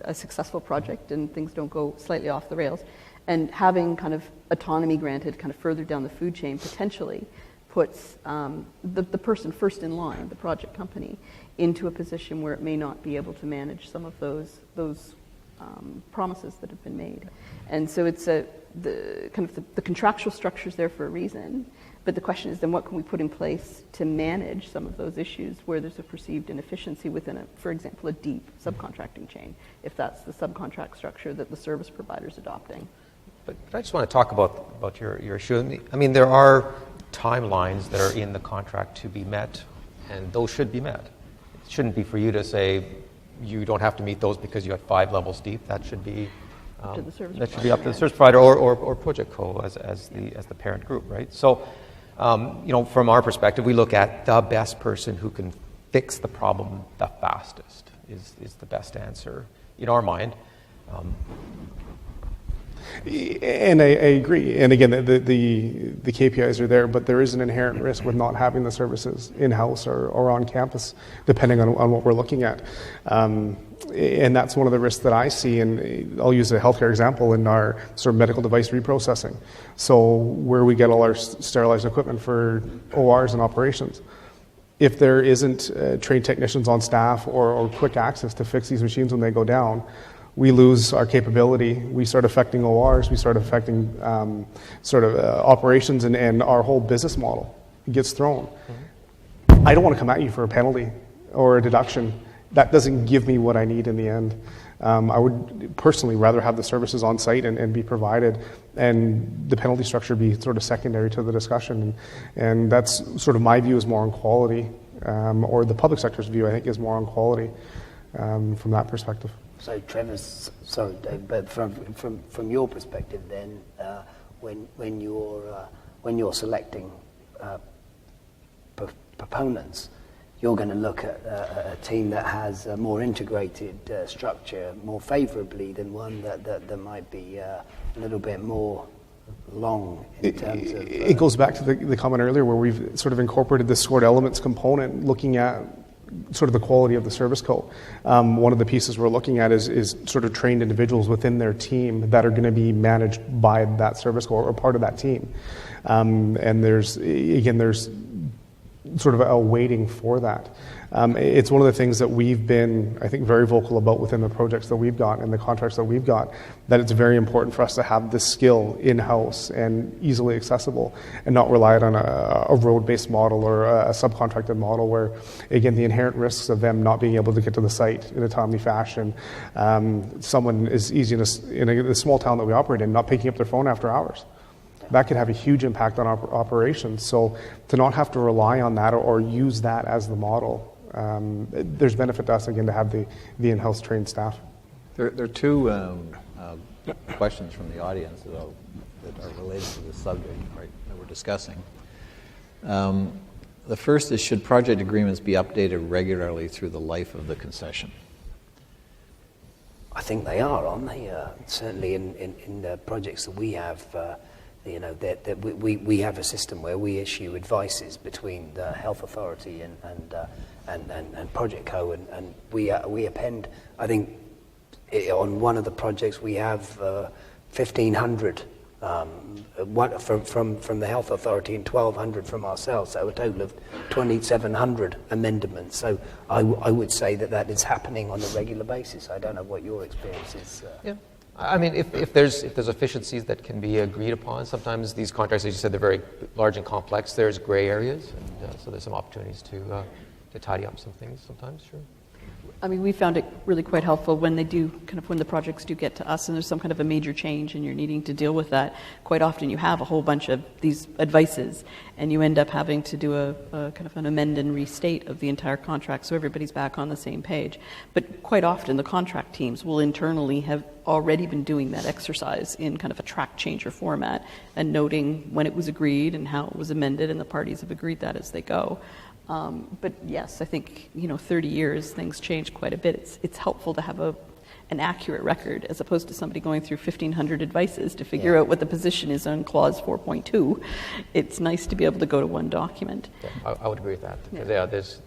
a successful project and things don't go slightly off the rails, and having kind of autonomy granted kind of further down the food chain potentially puts the person first in line, the project company, into a position where it may not be able to manage some of those promises that have been made. And so it's the contractual structure's there for a reason, but the question is then what can we put in place to manage some of those issues where there's a perceived inefficiency within, for example, a deep subcontracting chain, if that's the subcontract structure that the service provider's adopting. But I just want to talk about your issue. I mean, there are timelines that are in the contract to be met, and those should be met. It shouldn't be for you to say, you don't have to meet those because you have 5 levels deep. That should be up to the service provider or Project Co as the parent group, right? So, from our perspective, we look at the best person who can fix the problem the fastest is the best answer in our mind. And I agree. And again, the KPIs are there, but there is an inherent risk with not having the services in-house or on campus, depending on what we're looking at. And that's one of the risks that I see, and I'll use a healthcare example in our sort of medical device reprocessing. So where we get all our sterilized equipment for ORs and operations. If there isn't trained technicians on staff or quick access to fix these machines when they go down, we lose our capability. We start affecting ORs. We start affecting operations, and our whole business model gets thrown. Mm-hmm. I don't want to come at you for a penalty or a deduction. That doesn't give me what I need in the end. I would personally rather have the services on site and be provided, and the penalty structure be sort of secondary to the discussion. And that's sort of my view is more on quality, or the public sector's view, I think, is more on quality from that perspective. So, Trevor, sorry, Dave, but from your perspective, then, when you're selecting proponents, you're going to look at a team that has a more integrated structure more favourably than one that might be a little bit more long in terms of... It goes back to the comment earlier where we've sort of incorporated the scored elements component, looking at sort of the quality of the service co. One of the pieces we're looking at is sort of trained individuals within their team that are going to be managed by that service co or part of that team. And there's sort of a waiting for that. It's one of the things that we've been, I think, very vocal about within the projects that we've got and the contracts that we've got, that it's very important for us to have this skill in-house and easily accessible and not rely on a road-based model or a subcontracted model where, again, the inherent risks of them not being able to get to the site in a timely fashion. Someone is easy in a small town that we operate in, not picking up their phone after hours. That could have a huge impact on operations. So to not have to rely on that or use that as the model, there's benefit to us, again, to have the in-house trained staff. There are two questions from the audience that are related to this subject, right, that we're discussing. The first is, should project agreements be updated regularly through the life of the concession? I think they are, aren't they? Certainly in the projects that we have, that we have a system where we issue advices between the health authority and Project Co, and we append. I think on one of the projects we have 1,500 from the health authority and 1,200 from ourselves, so a total of 2,700 amendments. So I would say that is happening on a regular basis. I don't know what your experience is. Yeah. I mean, if there's efficiencies that can be agreed upon, sometimes these contracts, as you said, they're very large and complex. There's gray areas, and so there's some opportunities to tidy up some things sometimes, sure. I mean, we found it really quite helpful when they do, kind of when the projects do get to us and there's some kind of a major change and you're needing to deal with that. Quite often you have a whole bunch of these advices and you end up having to do a kind of an amend and restate of the entire contract so everybody's back on the same page. But quite often the contract teams will internally have already been doing that exercise in kind of a track changer format and noting when it was agreed and how it was amended, and the parties have agreed that as they go. But yes, I think 30 years, things change quite a bit. It's helpful to have an accurate record as opposed to somebody going through 1,500 advices to figure out what the position is on clause 4.2. It's nice to be able to go to one document. Yeah, I would agree with that. Yeah, there's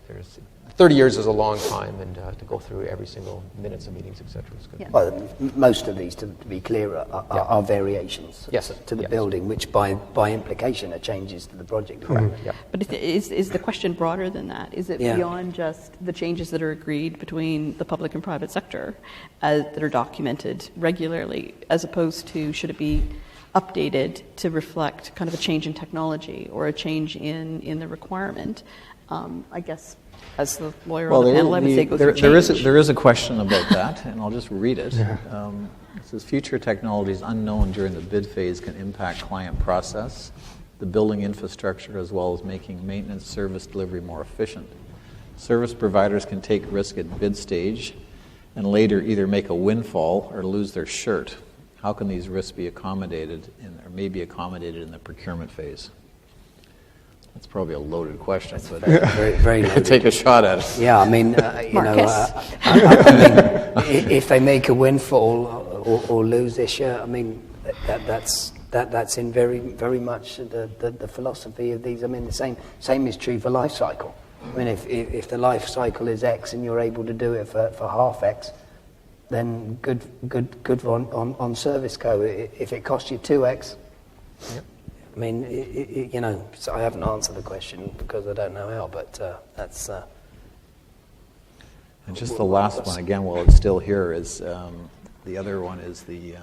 30 years is a long time, and to go through every single minutes of meetings, etc. is good. Yeah. Well, most of these, to be clear, are variations to the building, which by implication are changes to the project. Mm-hmm. Yeah. But is the question broader than that? Is it beyond just the changes that are agreed between the public and private sector that are documented regularly, as opposed to should it be updated to reflect kind of a change in technology or a change in the requirement? I guess as the lawyer on the panel, I would say go through change. There is a question about that, and I'll just read it. It says, future technologies unknown during the bid phase can impact client process, the building infrastructure, as well as making maintenance service delivery more efficient. Service providers can take risk at bid stage and later either make a windfall or lose their shirt. How can these risks be accommodated or may be accommodated in the procurement phase? That's probably a loaded question, but very, very loaded. Take a shot at it. Yeah, I mean, if they make a windfall or lose their shirt, I mean, that's in very, very much the philosophy of these. I mean, the same is true for life cycle. I mean, if the life cycle is X and you're able to do it for half X, then good on service co. If it costs you 2X. Yep. I mean, so I haven't answered the question because I don't know how, but that's... And just the last one, again, while it's still here, is the other one is the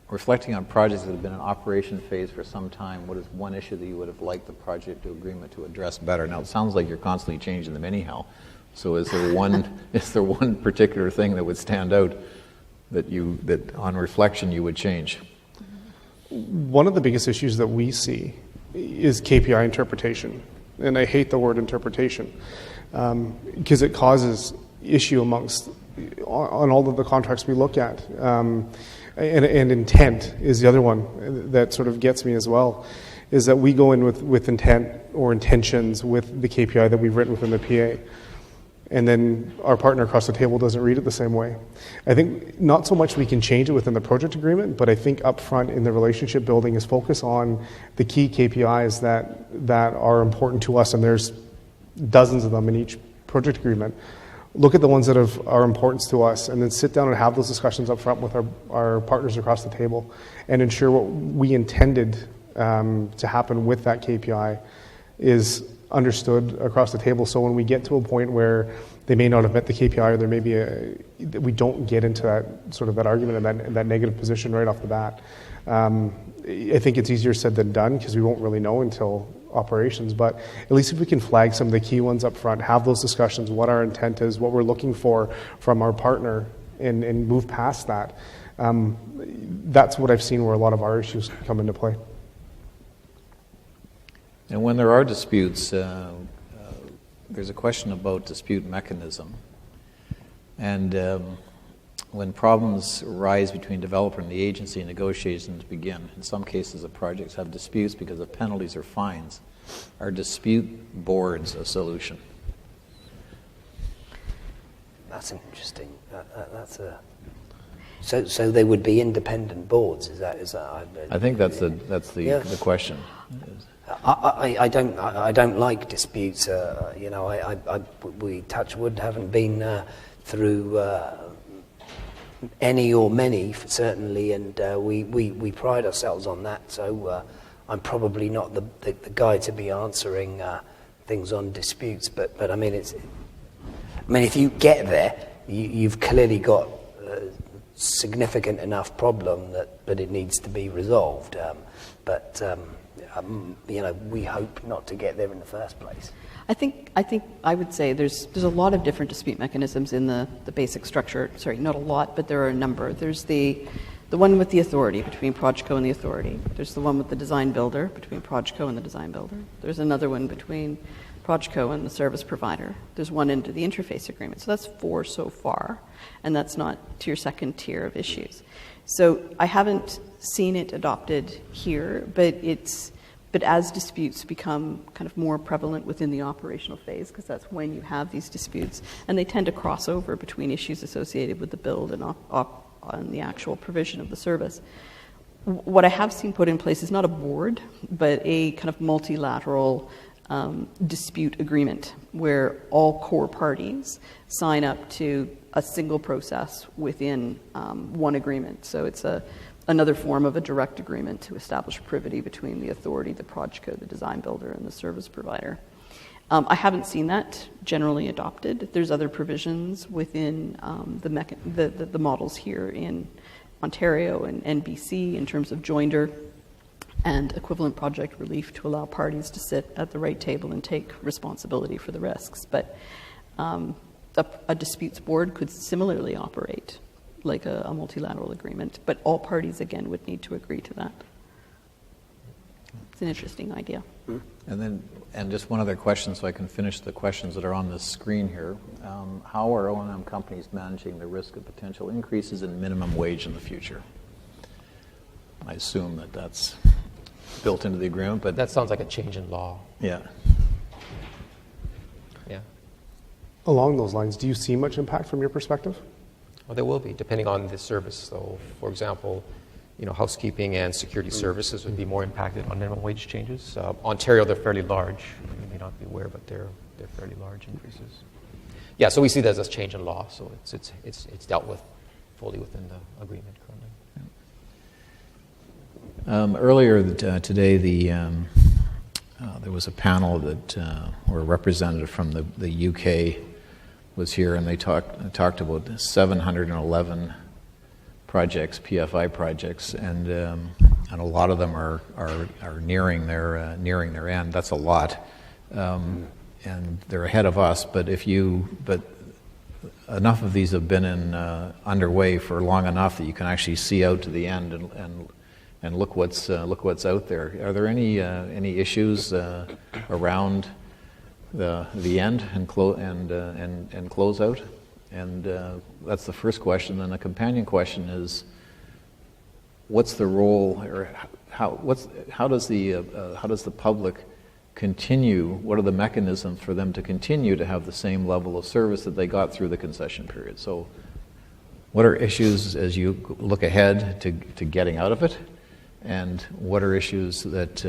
reflecting on projects that have been in operation phase for some time. What is one issue that you would have liked the project agreement to address better? Now, it sounds like you're constantly changing them anyhow. So is there one particular thing that would stand out that on reflection you would change? One of the biggest issues that we see is KPI interpretation. And I hate the word interpretation because it causes issue on all of the contracts we look at. And intent is the other one that sort of gets me as well, is that we go in with intent or intentions with the KPI that we've written within the PA. And then our partner across the table doesn't read it the same way. I think not so much we can change it within the project agreement, but I think up front in the relationship building is focus on the key KPIs that are important to us, and there's dozens of them in each project agreement. Look at the ones that are important to us, and then sit down and have those discussions up front with our partners across the table and ensure what we intended to happen with that KPI is understood across the table. So when we get to a point where they may not have met the KPI, or there may be we don't get into that sort of that argument and that negative position right off the bat. I think it's easier said than done because we won't really know until operations. But at least if we can flag some of the key ones up front, have those discussions, what our intent is, what we're looking for from our partner, and move past that. That's what I've seen where a lot of our issues come into play. And when there are disputes, there's a question about dispute mechanism. And when problems arise between developer and the agency, negotiations begin. In some cases, the projects have disputes because of penalties or fines. Are dispute boards a solution? That's interesting. So they would be independent boards. Is that? I think that's the question. I don't like disputes. We touch wood haven't been through any or many certainly, and we pride ourselves on that. So I'm probably not the guy to be answering things on disputes. But I mean if you get there, you've clearly got a significant enough problem that it needs to be resolved. We hope not to get there in the first place. I think I would say there's a lot of different dispute mechanisms in the basic structure. Sorry, not a lot, but there are a number. There's the one with the authority, between Projco and the authority. There's the one with the design builder, between Projco and the design builder. There's another one between Projco and the service provider. There's one into the interface agreement. So that's 4 so far, and that's not to your second tier of issues. So I haven't seen it adopted here, but as disputes become kind of more prevalent within the operational phase, because that's when you have these disputes, and they tend to cross over between issues associated with the build and on the actual provision of the service. What I have seen put in place is not a board, but a kind of multilateral dispute agreement where all core parties sign up to a single process within one agreement. So it's another form of a direct agreement to establish privity between the authority, the Projco, the design builder, and the service provider. I haven't seen that generally adopted. There's other provisions within the models here in Ontario and NBC in terms of joinder and equivalent project relief to allow parties to sit at the right table and take responsibility for the risks. But a disputes board could similarly operate like a multilateral agreement, but all parties, again, would need to agree to that. It's an interesting idea. And just one other question so I can finish the questions that are on the screen here. How are O&M companies managing the risk of potential increases in minimum wage in the future? I assume that that's built into the agreement, but That sounds like a change in law. yeah. Yeah. Along those lines, do you see much impact from your perspective? Well, there will be, depending on the service. So, for example, housekeeping and security services would be more impacted on minimum wage changes. Ontario, they're fairly large. You may not be aware, but they're fairly large increases. Yeah, so we see that as a change in law. So it's dealt with fully within the agreement currently. Earlier today, there was a panel that, or a representative from the UK was here, and they talked about 711 projects, PFI projects, and a lot of them are nearing their end. That's a lot, and they're ahead of us. But enough of these have been underway for long enough that you can actually see out to the end and look what's out there. Are there any issues around the end and close out? And that's the first question. Then the companion question is, what's the role, or how does the public continue? What are the mechanisms for them to continue to have the same level of service that they got through the concession period? So, what are issues as you look ahead to getting out of it? And what are issues that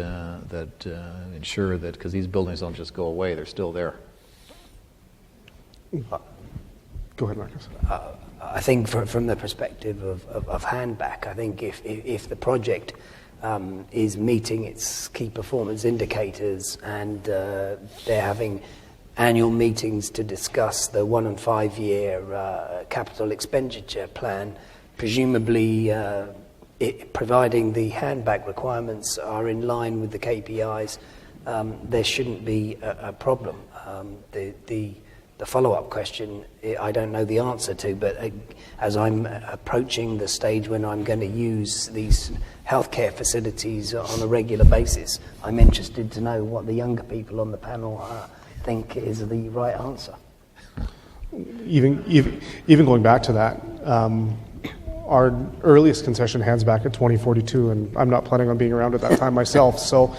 ensure that, because these buildings don't just go away, they're still there? Go ahead, Marcus. I think from the perspective of handback, I think if the project is meeting its key performance indicators and they're having annual meetings to discuss the 1 and 5 year capital expenditure plan, presumably providing the handback requirements are in line with the KPIs, there shouldn't be a problem. The follow-up question, I don't know the answer to, but as I'm approaching the stage when I'm going to use these healthcare facilities on a regular basis, I'm interested to know what the younger people on the panel think is the right answer. Even going back to that, our earliest concession hands back at 2042, and I'm not planning on being around at that time myself. So,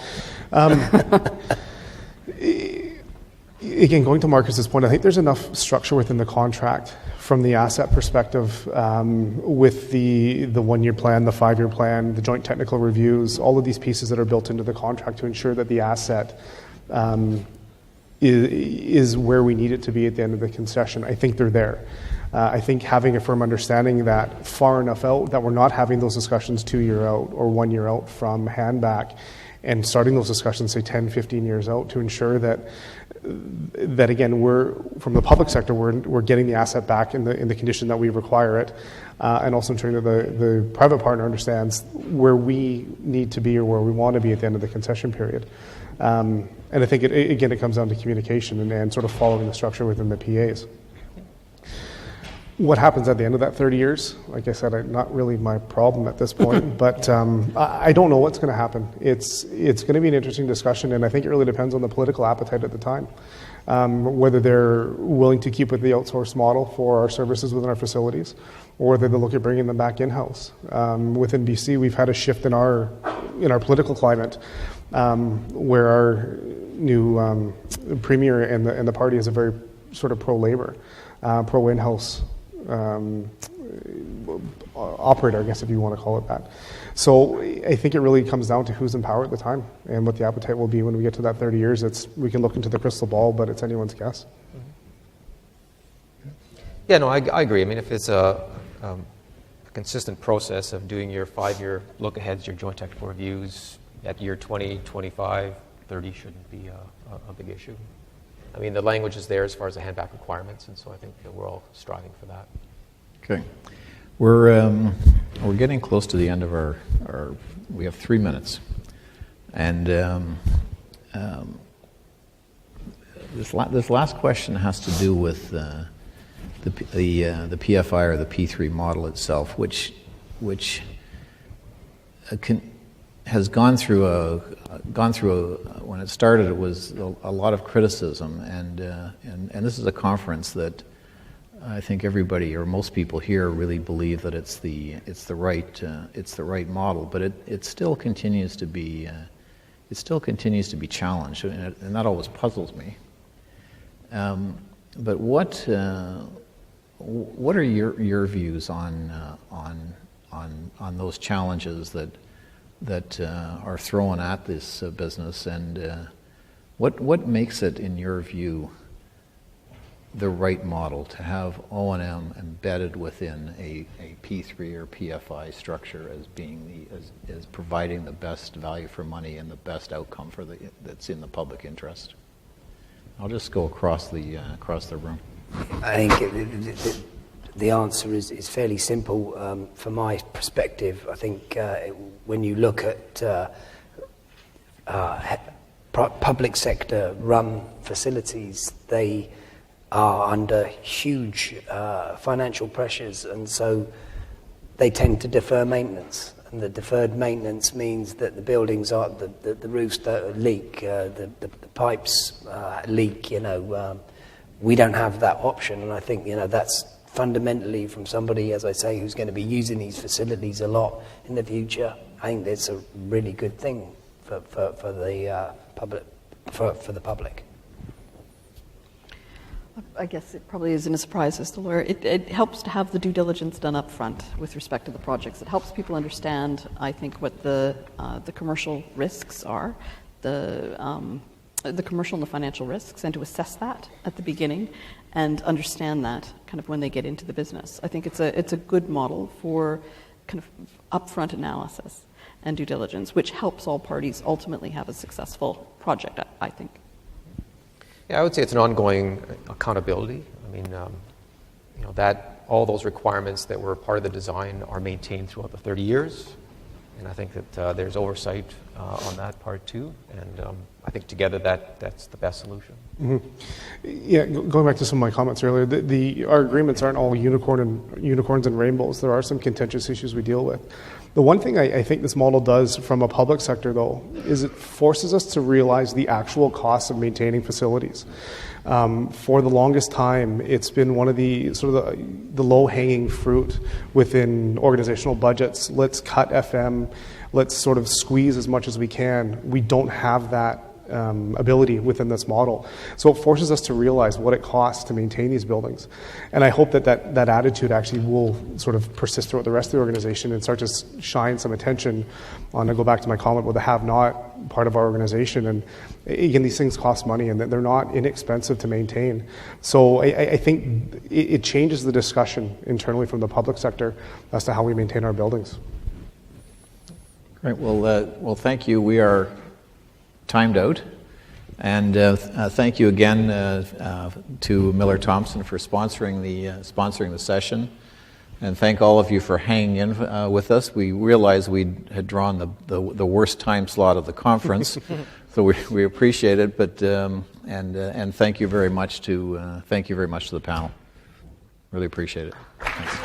again, going to Marcus's point, I think there's enough structure within the contract from the asset perspective, with the 1 year plan, the 5 year plan, the joint technical reviews, all of these pieces that are built into the contract to ensure that the asset is where we need it to be at the end of the concession. I think they're there. I think having a firm understanding that far enough out that we're not having those discussions 2 years out or 1 year out from handback, and starting those discussions, say 10, 15 years out, to ensure that again, we're from the public sector, we're getting the asset back in the condition that we require it, and also ensuring that the private partner understands where we need to be or where we want to be at the end of the concession period. And I think, it comes down to communication and sort of following the structure within the PAs. What happens at the end of that 30 years? Like I said, not really my problem at this point, but I don't know what's going to happen. It's going to be an interesting discussion, and I think it really depends on the political appetite at the time. Whether they're willing to keep with the outsourced model for our services within our facilities, or whether they look at bringing them back in-house. Within BC, we've had a shift in our political climate, where our new premier and the party is a very sort of pro-labor, pro-in-house operator, I guess, if you want to call it that. So I think it really comes down to who's in power at the time and what the appetite will be when we get to that 30 years. We can look into the crystal ball, but it's anyone's guess. Yeah, no, I agree. I mean, if it's a consistent process of doing your 5-year look-aheads, your joint technical reviews at year 20, 25, 30 shouldn't be a big issue. I mean, the language is there as far as the handback requirements, and so I think that we're all striving for that. Okay. We're getting close to the end of our we have 3 minutes. And this last question has to do with the PFI or the P3 model itself, which has gone through when it started, it was a lot of criticism, and this is a conference that I think everybody or most people here really believe that it's the right model, but it still continues to be challenged, and that always puzzles me. But what are your views on those challenges that are thrown at this business, and what makes it, in your view, the right model to have O&M embedded within a P3 or PFI structure as being as providing the best value for money and the best outcome that's in the public interest? I'll just go across the room. I think the answer is fairly simple from my perspective. I think when you look at public sector run facilities, they are under huge financial pressures, and so they tend to defer maintenance. And the deferred maintenance means that the buildings are the roofs leak, the pipes leak. We don't have that option, and I think that's fundamentally from somebody, as I say, who's going to be using these facilities a lot in the future. I think it's a really good thing for the public. I guess it probably isn't a surprise as to lawyer. It helps to have the due diligence done up front with respect to the projects. It helps people understand, I think, what the commercial risks are, the commercial and the financial risks, and to assess that at the beginning and understand that kind of when they get into the business. I think it's a good model for kind of upfront analysis and due diligence, which helps all parties ultimately have a successful project, I think. Yeah, I would say it's an ongoing accountability. I mean, that all those requirements that were part of the design are maintained throughout the 30 years, and I think that there's oversight on that part too. And I think together that's the best solution. Mm-hmm. Yeah, going back to some of my comments earlier, our agreements aren't all unicorns and rainbows. There are some contentious issues we deal with. The one thing I think this model does from a public sector, though, is it forces us to realize the actual costs of maintaining facilities. For the longest time, it's been one of the sort of the low-hanging fruit within organizational budgets. Let's cut FM. Let's sort of squeeze as much as we can. We don't have that ability within this model. So it forces us to realize what it costs to maintain these buildings. And I hope that attitude actually will sort of persist throughout the rest of the organization and start to shine some attention on, to go back to my comment with the have-not part of our organization. And again, these things cost money and they're not inexpensive to maintain. So I think it changes the discussion internally from the public sector as to how we maintain our buildings. Great. Well, thank you. We are timed out, and thank you again to Miller Thomson for sponsoring the session. And thank all of you for hanging in with us. We realized we had drawn the worst time slot of the conference, so we appreciate it. But and thank you very much to the panel. Really appreciate it. Thanks.